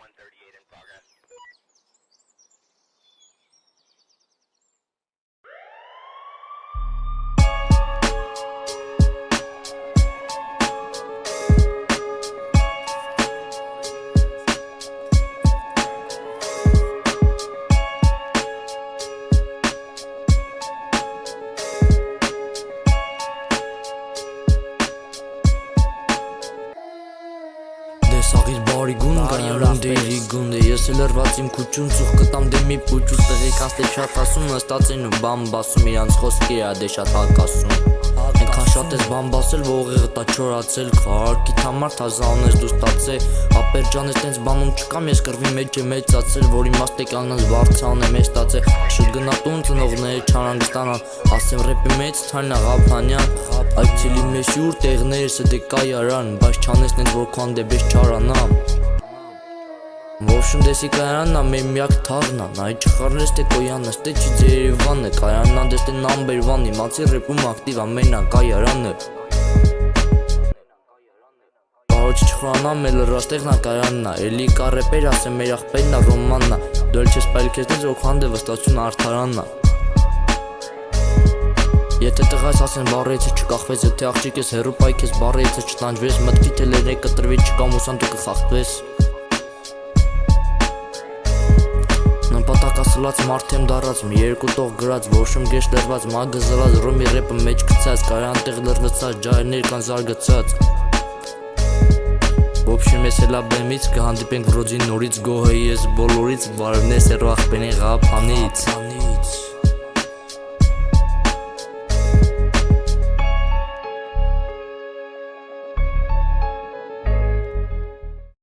138 in progress. Սաղիր բարի գուն գայանում դերի գունդ է Ես էլ երված իմ կուչուն ծուղ կտամ դե մի պուչուս Տեղեք անստեղ շատ ասում նստացին ու բամ բասում Իրանց խոսքի է դե շատ հակասում Ենքան շատ ես բամ բասել ողեղը տա չորացել Քարարքիտ համար թազանն ես դու ստացե Ապեր ջան ես տենց բանում չկամ ես կրվի մեջ է մեծացել Որ իմաստ է կանգնած վարձան եմ ես ստացե Շուտ գնա տուն ծնողները չանանգստանան Ասեմ ռեպի մեծ թանա Ղափանյան Այցելի մեզ յուր տեղներս է դե կայարան Բայց չանես նենց որ քան դե բես չարանամ Ոոշում դեսի կայաննա մեր միակ թաղնան Այ չխարնես թե կոյանս թե չի ձերևան է Կայաննան դես թե նամբեր վան Իմացի ռեպում ակտիվ ամենան կայարանը Բարոչ չխրանամ էլ լրաստեղնա կայաննա Էլի կա ռեպեր ասեմ մեր աղպերնա ռոմաննա Դու էլ չես պայլ քեզնից որ քան դե վստացուն արդարաննա Եթե տղաս ասեն բարեիցը չկախվես Եթե աղջիկ ես հերու պայք ես բարեիցը չտանջվես Մտքի թե լերեք կտրվի չկամ ուսան դու կխախտվես Նպատակասլած մարդ եմ դարած մի երկու տող գրած Ոոշում գեշ լրված մագը զրած Ռոմի ռեպը մեջ կցած Կարյան տեղ լրվծած ջայրներ կան զարգացած Ոբշիմ ես հելա բեմից կհանդիպենք վրոձի նորից Գոհեի ես բոլորից Բարևնես հերու աղպենի Ղափանից